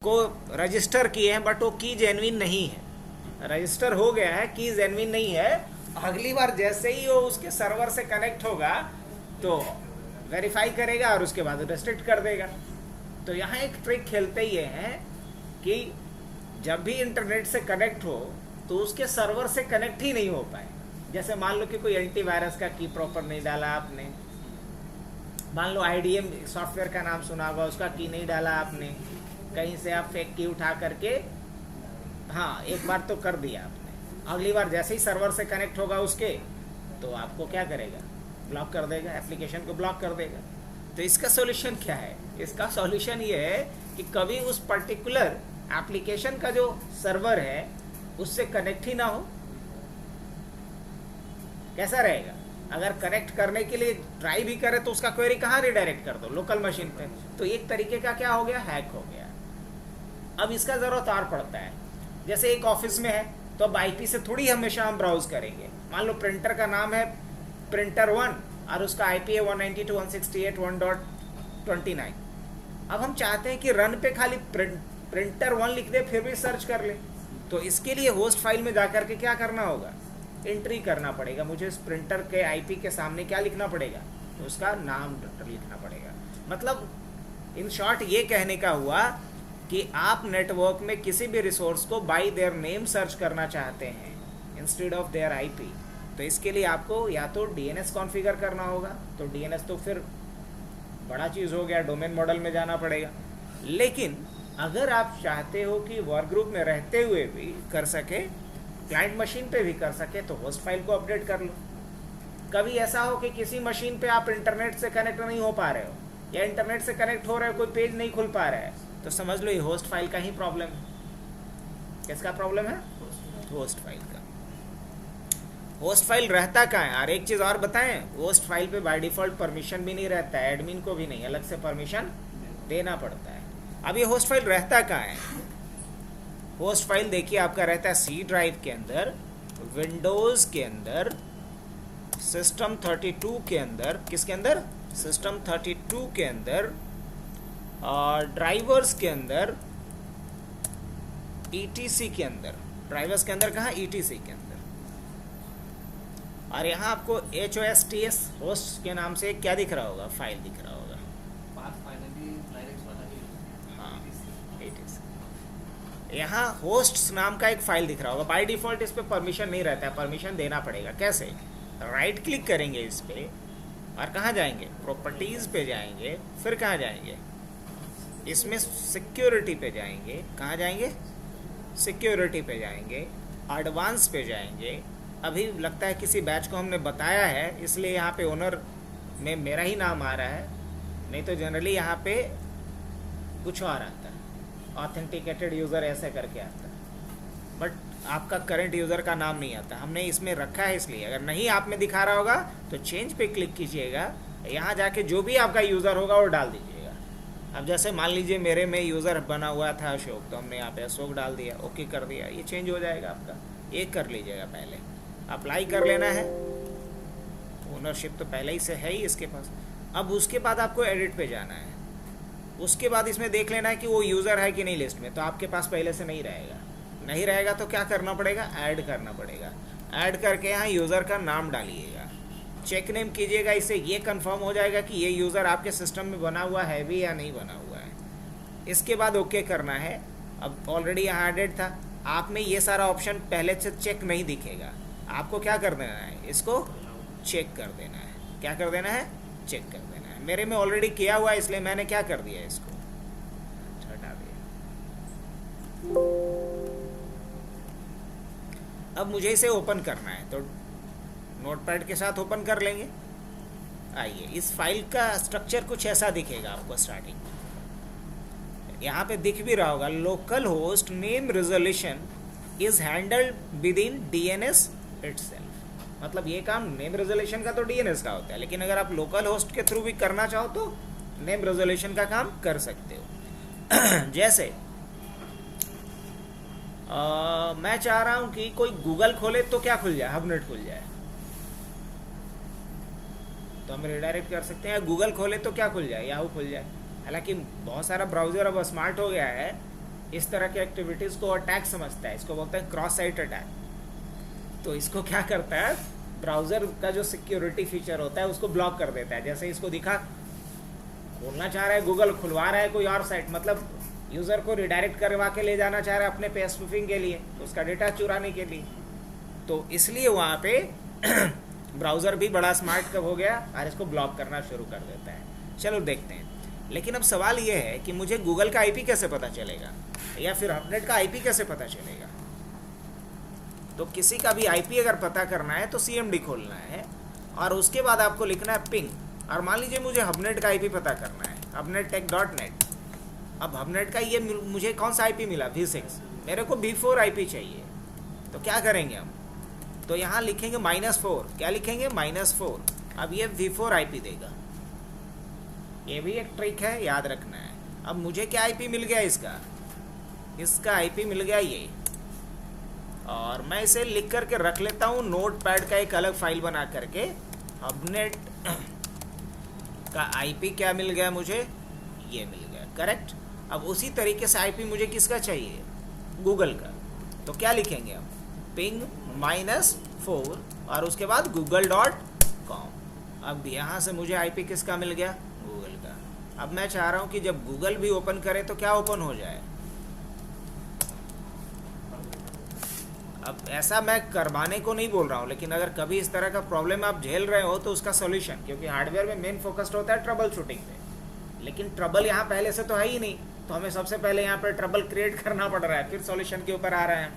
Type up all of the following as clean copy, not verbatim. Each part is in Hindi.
को रजिस्टर किए हैं बट वो की जेन्युइन नहीं है, रजिस्टर हो गया है, की जेन्युइन नहीं है। अगली बार जैसे ही वो उसके सर्वर से कनेक्ट होगा तो वेरीफाई करेगा और उसके बाद रेस्ट्रिक्ट कर देगा। तो यहाँ एक ट्रिक खेलते ही हैं कि जब भी इंटरनेट से कनेक्ट हो तो उसके सर्वर से कनेक्ट ही नहीं हो पाए। जैसे मान लो कि कोई एंटीवायरस का की प्रॉपर नहीं डाला आपने, मान लो आईडीएम सॉफ्टवेयर का नाम सुना होगा, उसका की नहीं डाला आपने, कहीं से आप फेक की उठा करके, हाँ एक बार तो कर दिया आपने, अगली बार जैसे ही सर्वर से कनेक्ट होगा उसके तो आपको क्या करेगा, ब्लॉक कर देगा, एप्लीकेशन को ब्लॉक कर देगा। तो इसका सॉल्यूशन क्या है? इसका सॉल्यूशन ये है कि कभी उस पर्टिकुलर एप्लीकेशन का जो सर्वर है उससे कनेक्ट ही ना हो। कैसा रहेगा? अगर कनेक्ट करने के लिए ट्राई भी करे तो उसका क्वेरी कहाँ रिडायरेक्ट कर दो, लोकल मशीन पे। तो एक तरीके का क्या हो गया, हैक हो गया। अब इसका जरूरत और पड़ता है, जैसे एक ऑफिस में है तो अब आईपी से थोड़ी हमेशा हम ब्राउज करेंगे। मान लो प्रिंटर का नाम है प्रिंटर 1 और उसका आईपी है 192.168.1.29। अब हम चाहते हैं कि रन पे खाली प्रिंटर 1 लिख दे फिर भी सर्च कर ले, तो इसके लिए होस्ट फाइल में जाकर के क्या करना होगा, एंट्री करना पड़ेगा। मुझे इस प्रिंटर के आईपी के सामने क्या लिखना पड़ेगा, तो उसका नाम लिखना पड़ेगा। मतलब इन शॉर्ट ये कहने का हुआ कि आप नेटवर्क में किसी भी रिसोर्स को बाय देयर नेम सर्च करना चाहते हैं इंस्टेड ऑफ देयर आईपी, तो इसके लिए आपको या तो डीएनएस कॉन्फ़िगर करना होगा, तो डीएनएस तो फिर बड़ा चीज़ हो गया, डोमेन मॉडल में जाना पड़ेगा। लेकिन अगर आप चाहते हो कि वर्क ग्रुप में रहते हुए भी कर सके, क्लाइंट मशीन पे भी कर सके, तो होस्ट फाइल को अपडेट कर लो। कभी ऐसा हो कि किसी मशीन पे आप इंटरनेट से कनेक्ट नहीं हो पा रहे हो या इंटरनेट से कनेक्ट हो रहे हो, कोई पेज नहीं खुल पा रहा है, तो समझ लो ये होस्ट फाइल का ही प्रॉब्लम है। किसका प्रॉब्लम है? होस्ट फाइल का। होस्ट फाइल रहता कहाँ है? और एक चीज़ और बताएं, होस्ट फाइल पे बाय डिफ़ॉल्ट परमिशन भी नहीं रहता है, एडमिन को भी नहीं, अलग से परमिशन देना पड़ता है। अब ये होस्ट फाइल रहता कहाँ है? होस्ट फाइल देखिए आपका रहता है सी ड्राइव के अंदर, विंडोज़ के अंदर, सिस्टम 32 के अंदर, किसके अंदर? सिस्टम 32 के अंदर, और ड्राइवर्स के अंदर, ईटीसी के अंदर। ड्राइवर्स के अंदर कहाँ? ईटीसी के अंदर। और यहाँ आपको HOSTS होस्ट के नाम से क्या दिख रहा होगा, फाइल दिख रहा होगा। हाँ, यहाँ होस्ट्स नाम का एक फाइल दिख रहा होगा। बाय डिफ़ॉल्ट इस पर परमिशन नहीं रहता है, परमिशन देना पड़ेगा। कैसे? राइट क्लिक करेंगे इस पर और कहाँ जाएंगे, प्रॉपर्टीज़ पे जाएंगे, फिर कहाँ जाएंगे, इसमें सिक्योरिटी पे जाएंगे। कहाँ जाएंगे? सिक्योरिटी पे जाएंगे, एडवांस पे जाएंगे। अभी लगता है किसी बैच को हमने बताया है इसलिए यहाँ पे ओनर में मेरा ही नाम आ रहा है, नहीं तो जनरली यहाँ पे कुछ और आता है, ऑथेंटिकेटेड यूज़र ऐसे करके आता है, बट आपका करंट यूज़र का नाम नहीं आता। हमने इसमें रखा है इसलिए, अगर नहीं आप में दिखा रहा होगा तो चेंज पे क्लिक कीजिएगा, यहाँ जाके जो भी आपका यूज़र होगा वो डाल दीजिएगा। अब जैसे मान लीजिए मेरे में यूज़र बना हुआ था अशोक, तो हमने यहाँ पे अशोक डाल दिया, ओके कर दिया, ये चेंज हो जाएगा आपका। एक कर लीजिएगा, पहले अप्लाई कर लेना है, ओनरशिप तो पहले ही से है ही इसके पास। अब उसके बाद आपको एडिट पे जाना है, उसके बाद इसमें देख लेना है कि वो यूज़र है कि नहीं लिस्ट में, तो आपके पास पहले से नहीं रहेगा। नहीं रहेगा तो क्या करना पड़ेगा, ऐड करना पड़ेगा। ऐड करके यहाँ यूज़र का नाम डालिएगा, चेक नेम कीजिएगा, इससे ये कंफर्म हो जाएगा कि ये यूज़र आपके सिस्टम में बना हुआ है भी या नहीं बना हुआ है। इसके बाद ओके करना है। अब ऑलरेडी यहाँ एडेड था, आप में ये सारा ऑप्शन पहले से चेक नहीं दिखेगा, आपको क्या कर देना है, इसको चेक कर देना है। क्या कर देना है? चेक कर देना है। मेरे में ऑलरेडी किया हुआ है इसलिए मैंने क्या कर दिया, इसको हटा दिया। अब मुझे इसे ओपन करना है तो नोटपैड के साथ ओपन कर लेंगे। आइए, इस फाइल का स्ट्रक्चर कुछ ऐसा दिखेगा आपको स्टार्टिंग। यहाँ पे दिख भी रहा होगा, local host name resolution is handled with in DNS itself. मतलब ये काम नेम रेजोल्यूशन का तो DNS का होता है, लेकिन अगर आप लोकल होस्ट के थ्रू भी करना चाहो तो नेम रेजोल्यूशन का काम कर सकते हो। जैसे मैं चाह रहा हूँ कि कोई गूगल खोले तो क्या खुल जाए, हबनेट खुल जाए, तो हम रिडायरेक्ट कर सकते हैं। गूगल खोले तो क्या खुल जाए, याहू खुल जाए। हालांकि बहुत सारा ब्राउज़र अब स्मार्ट हो गया है, इस तरह की एक्टिविटीज़ को अटैक समझता है, इसको बोलते हैं क्रॉस साइट अटैक। तो इसको क्या करता है, ब्राउज़र का जो सिक्योरिटी फीचर होता है उसको ब्लॉक कर देता है। जैसे इसको दिखा, खोलना चाह रहा है गूगल, खुलवा रहा है कोई और साइट, मतलब यूज़र को रिडायरेक्ट करवा के ले जाना चाह रहा है अपने पे स्पूफिंग के लिए, उसका डेटा चुराने के लिए। तो इसलिए वहाँ पे ब्राउज़र भी बड़ा स्मार्ट कब हो गया और इसको ब्लॉक करना शुरू कर देता है। चलो देखते हैं। लेकिन अब सवाल ये है कि मुझे गूगल का आईपी कैसे पता चलेगा, या फिर हबनेट का आईपी कैसे पता चलेगा। तो किसी का भी आईपी अगर पता करना है तो सीएमडी खोलना है और उसके बाद आपको लिखना है पिंग। और मान लीजिए मुझे हबनेट का आईपी पता करना है, hubnettech.net। अब हबनेट का ये मुझे कौन सा आईपी मिला, V6, मेरे को V4 आईपी चाहिए। तो क्या करेंगे हम, तो यहाँ लिखेंगे -4, क्या लिखेंगे, -4। अब ये V4 आईपी देगा, ये भी एक ट्रिक है, याद रखना है। अब मुझे क्या आईपी मिल गया, इसका आईपी मिल गया ये, और मैं इसे लिख करके रख लेता हूँ नोटपैड का एक अलग फाइल बना करके। हबनेट का आईपी क्या मिल गया मुझे, ये मिल गया, करेक्ट। अब उसी तरीके से आईपी मुझे किसका चाहिए, गूगल का। तो क्या लिखेंगे हम, पिंग -4 और उसके बाद google.com। अब यहाँ से मुझे आईपी किसका मिल गया, गूगल का। अब मैं चाह रहा हूँ कि जब गूगल भी ओपन करे तो क्या ओपन हो जाए। अब ऐसा मैं करवाने को नहीं बोल रहा हूँ, लेकिन अगर कभी इस तरह का प्रॉब्लम आप झेल रहे हो तो उसका सॉल्यूशन, क्योंकि हार्डवेयर में मेन फोकस्ड होता है ट्रबल शूटिंग पे, लेकिन ट्रबल यहाँ पहले से तो है ही नहीं, तो हमें सबसे पहले यहाँ पर ट्रबल क्रिएट करना पड़ रहा है, फिर सॉल्यूशन के ऊपर आ रहे हैं।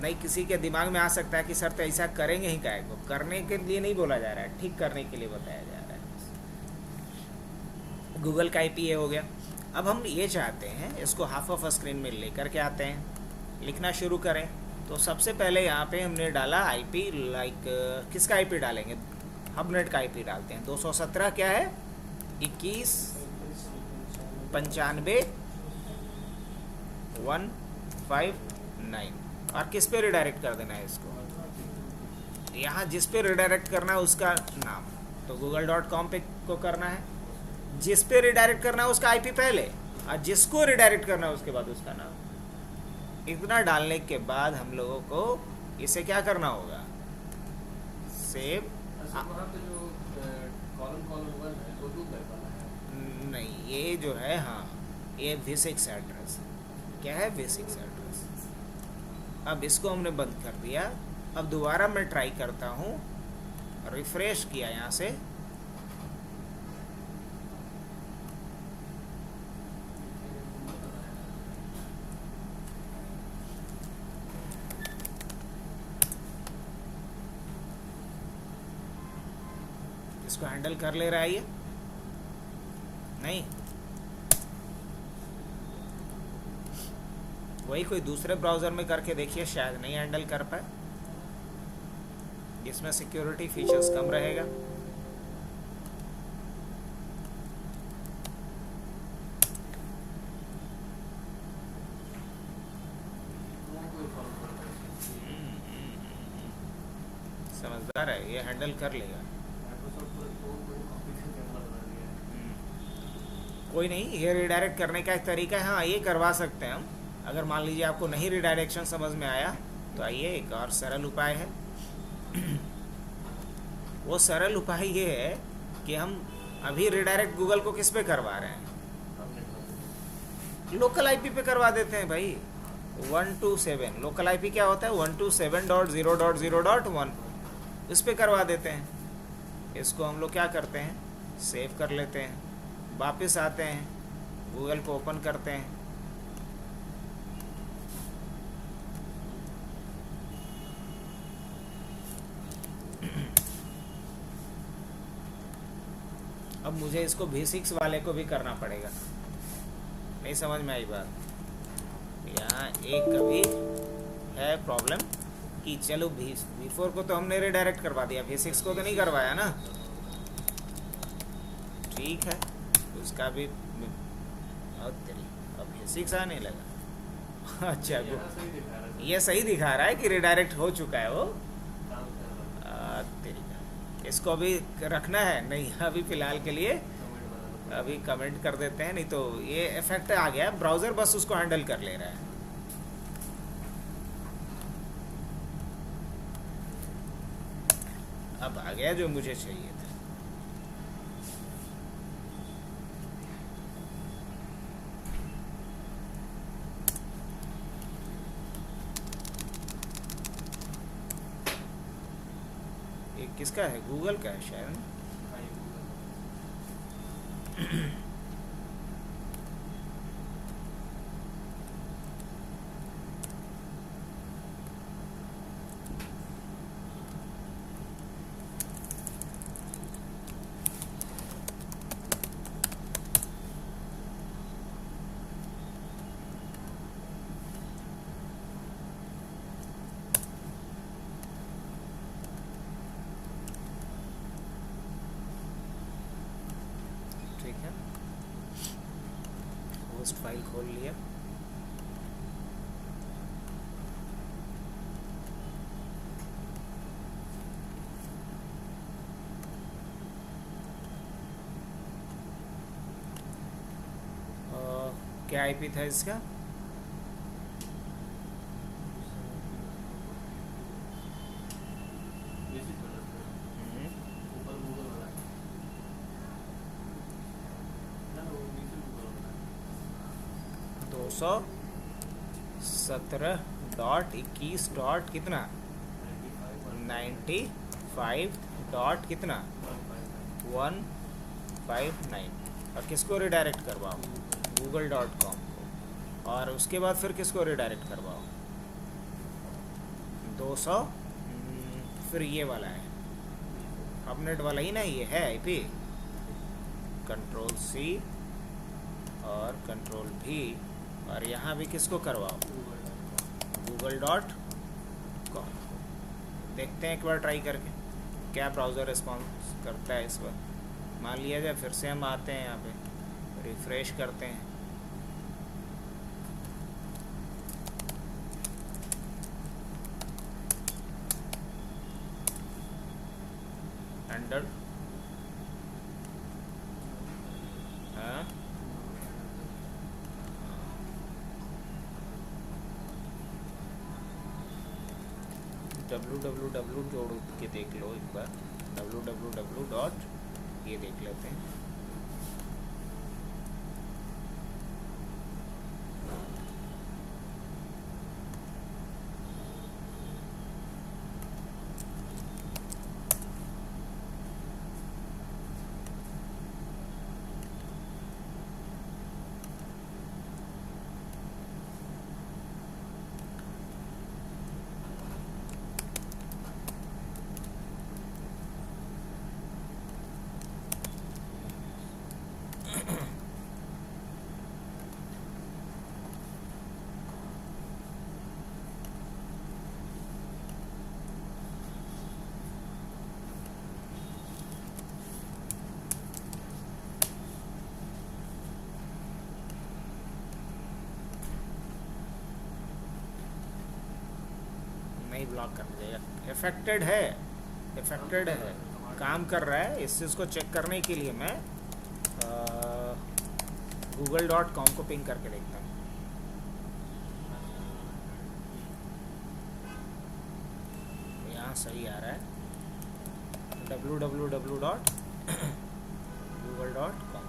नहीं, किसी के दिमाग में आ सकता है कि सर तो ऐसा करेंगे ही काहे को, करने के लिए नहीं बोला जा रहा है, ठीक करने के लिए बताया जा रहा है। गूगल का आईपी ये हो गया। अब हम ये चाहते हैं इसको हाफ ऑफ स्क्रीन में लेकर के आते हैं, लिखना शुरू करें। तो सबसे पहले यहाँ पे हमने डाला आईपी, लाइक किसका आईपी डालेंगे, हबनेट का आईपी डालते हैं। 217 क्या है, 2195.159। और किस पे रिडायरेक्ट कर देना है इसको, यहाँ जिस पे रिडायरेक्ट करना है उसका नाम, तो google.com पे को करना है। जिस पे रिडायरेक्ट करना है उसका आईपी पहले, और जिसको रिडायरेक्ट करना है उसके बाद उसका नाम। इतना डालने के बाद हम लोगों को इसे क्या करना होगा, सेव। नहीं, ये जो है, हाँ, ये V6 एड्रेस, क्या है, V6 एड्रेस। अब इसको हमने बंद कर दिया। अब दोबारा मैं ट्राई करता हूँ, रिफ्रेश किया यहाँ से, इसको हैंडल कर ले रहा है ये, नहीं, वही कोई दूसरे ब्राउज़र में करके देखिए, शायद नहीं हैंडल कर पाए, इसमें सिक्योरिटी फीचर्स कम रहेगा। समझदार है, ये हैंडल कर लेगा। कोई नहीं, ये रिडायरेक्ट करने का एक तरीका है, हाँ, ये करवा सकते हैं हम। अगर मान लीजिए आपको नहीं रिडायरेक्शन समझ में आया तो आइए, एक और सरल उपाय है। वो सरल उपाय ये है कि हम अभी रिडायरेक्ट गूगल को किस पे करवा रहे हैं, लोकल आईपी पे करवा देते हैं भाई। 127 लोकल आईपी क्या होता है, 127.0.0.1, इस पे करवा देते हैं। इसको हम लोग क्या करते हैं, सेव कर लेते हैं, वापस आते हैं, गूगल को ओपन करते हैं, अब मुझे इसको V6 वाले को भी करना पड़ेगा। नहीं समझ में आई बात, यहाँ एक कभी है प्रॉब्लम कि चलो V4 को तो हमने रिडायरेक्ट करवा दिया, V6 को तो नहीं करवाया ना, ठीक है, उसका भी अब V6 आने लगा। अच्छा, ये सही दिखा रहा है कि रिडायरेक्ट हो चुका है वो, इसको अभी रखना है, नहीं अभी फ़िलहाल के लिए अभी कमेंट कर देते हैं, नहीं तो ये इफेक्ट आ गया, ब्राउज़र बस उसको हैंडल कर ले रहा है। अब आ गया जो मुझे चाहिए था। ये किसका है? गूगल का है शायद। ठीक है, होस्ट फाइल खोल लिया। क्या आईपी था इसका? ऊपर गूगल वाला है ना, वो नीचे गूगल वाला है। 217.21 डॉट कितना? 95 डॉट कितना? 159। और किसको रिडायरेक्ट करवाओ? google.com को। और उसके बाद फिर किसको रिडायरेक्ट करवाओ? 200, फिर ये वाला है अपनेट वाला ही ना, ये है आईपी। कंट्रोल-C और कंट्रोल-V, और यहाँ भी किसको करवाओ? google.com। देखते हैं एक बार ट्राई करके क्या ब्राउज़र रिस्पॉन्स करता है इस बार। मान लिया जाए फिर से हम आते हैं यहाँ पे, रिफ्रेश करते हैं। अंडर हाँ, www जोड़ के देख लो एक बार। www डॉट ये देख लेते हैं। नहीं ब्लॉक कर देगा, इफेक्टेड है, इफेक्टेड है, काम कर रहा है। इस चीज़ को चेक करने के लिए मैं google.com को पिंग करके देखता हूँ। यहाँ सही आ रहा है, www.google.com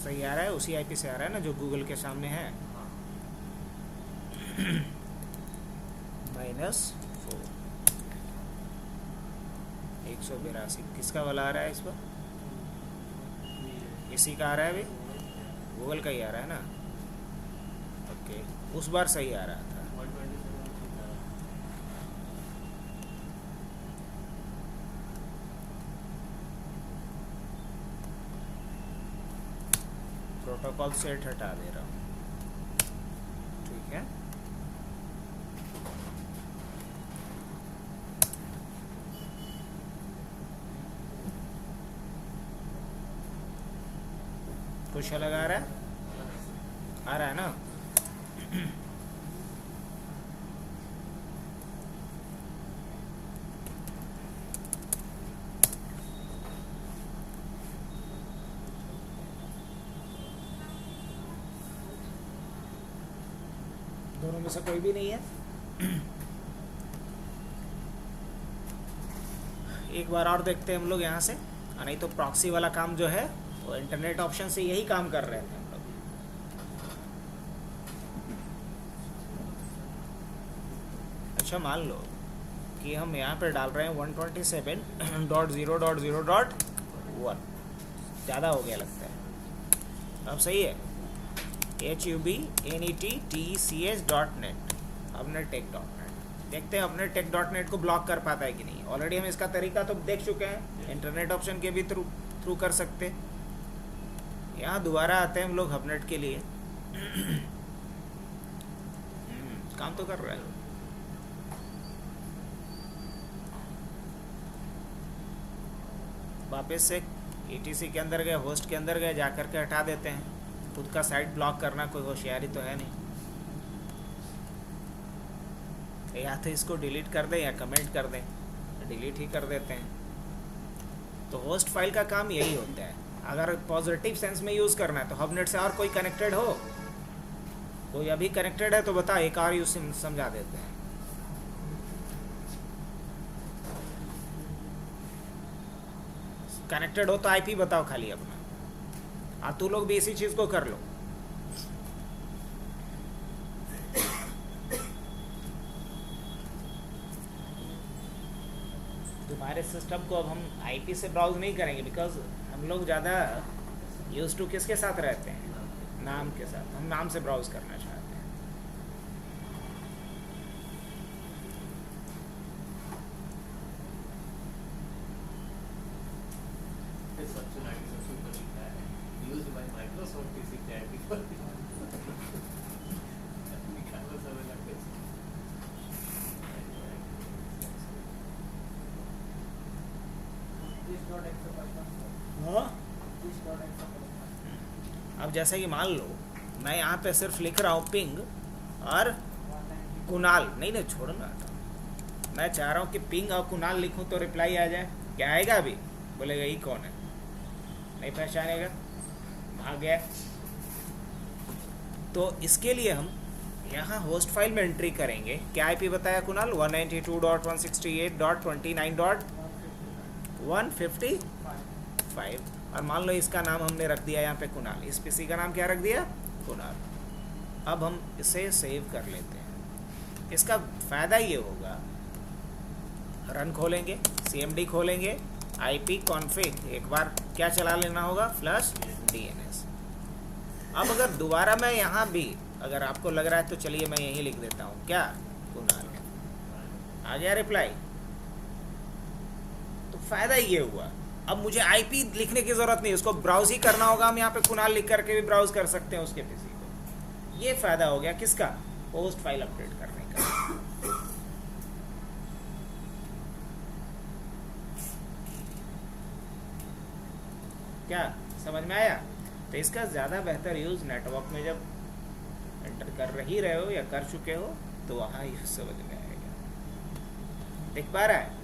सही आ रहा है, उसी आईपी से आ रहा है ना जो गूगल के सामने है। -4 182 किसका वाला आ रहा है इस पर? इसी का आ रहा है अभी, गूगल का ही आ रहा है ना। ओके, उस बार सही आ रहा था। 127 प्रोटोकॉल सेट हटा दे रहा हूँ, ठीक है। कुछ अलग आ रहा है, आ रहा है ना। दोनों में से कोई भी नहीं है। एक बार और देखते हैं हम लोग यहाँ से, नहीं तो प्रॉक्सी वाला काम जो है वो इंटरनेट ऑप्शन से यही काम कर रहे थे हम लोग। अच्छा मान लो कि हम यहाँ पे डाल रहे हैं 127.0.0.1, ज़्यादा हो गया लगता है। अब सही है, HUBNETTECH.net, HubNetTech.net। देखते हैं HubNetTech.net को ब्लॉक कर पाता है कि नहीं। ऑलरेडी हम इसका तरीका तो देख चुके हैं, इंटरनेट ऑप्शन के भी थ्रू कर सकते। यहाँ दोबारा आते हैं हम लोग HubNet के लिए। काम तो कर रहा है। वापस से ETC के अंदर गए, होस्ट के अंदर गए, जा करके हटा देते हैं। खुद का साइट ब्लॉक करना कोई होशियारी तो है नहीं। या तो इसको डिलीट कर दें या कमेंट कर दें, डिलीट ही कर देते हैं। तो होस्ट फाइल का काम यही होता है। अगर पॉजिटिव सेंस में यूज़ करना है तो HubNet से और कोई कनेक्टेड हो, कोई अभी कनेक्टेड है तो बता, एक और यूज समझा देते हैं। कनेक्टेड हो तो IP बताओ खाली अपना। तू लोग भी इसी चीज़ को कर लो। तुम्हारे सिस्टम को अब हम IP से ब्राउज नहीं करेंगे, बिकॉज हम लोग ज़्यादा यूज टू किसके साथ रहते हैं, नाम के साथ। हम नाम से ब्राउज करना चाहते हैं। It's such an idea, super bad. Used by Microsoft is it that before? We can't serve like this. अब जैसे कि मान लो मैं यहाँ पे सिर्फ लिख रहा हूँ पिंग और कुणाल, नहीं छोड़ना। मैं चाह रहा हूँ कि पिंग और कुणाल लिखूँ तो रिप्लाई आ जाए। क्या आएगा अभी? बोलेगा ये कौन है, नहीं पहचानेगा, भाग गया। तो इसके लिए हम यहाँ होस्ट फाइल में एंट्री करेंगे। क्या IP बताया कुणाल? 192.168.29.155। और मान लो इसका नाम हमने रख दिया यहाँ पे कुणाल। इस PC का नाम क्या रख दिया? कुणाल। अब हम इसे सेव कर लेते हैं। इसका फ़ायदा ये होगा, रन खोलेंगे, CMD खोलेंगे, IP config एक बार क्या चला लेना होगा, /DNS। अब अगर दोबारा मैं यहाँ भी, अगर आपको लग रहा है तो चलिए मैं यहीं लिख देता हूँ, क्या कुणाल, आ गया रिप्लाई। तो फ़ायदा ये हुआ, अब मुझे IP लिखने की ज़रूरत नहीं, उसको ब्राउज ही करना होगा। हम यहाँ पे कुणाल लिख करके भी ब्राउज कर सकते हैं उसके PC को। ये फ़ायदा हो गया किसका? होस्ट फाइल अपडेट करने का। क्या समझ में आया? तो इसका ज़्यादा बेहतर यूज़ नेटवर्क में जब एंटर कर ही रहे हो या कर चुके हो तो वहाँ यूज़ समझ में आएगा। देख पा रहा है?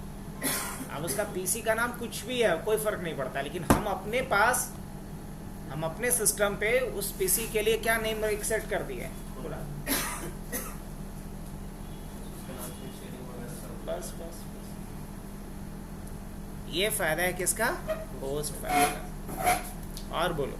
अब उसका PC का नाम कुछ भी है, कोई फ़र्क नहीं पड़ता, लेकिन हम अपने पास, हम अपने सिस्टम पे उस PC के लिए क्या नेम सेट कर दिया है पूरा। बस बस ये फ़ायदा है किसका? होस्ट फाइल का। और बोलो।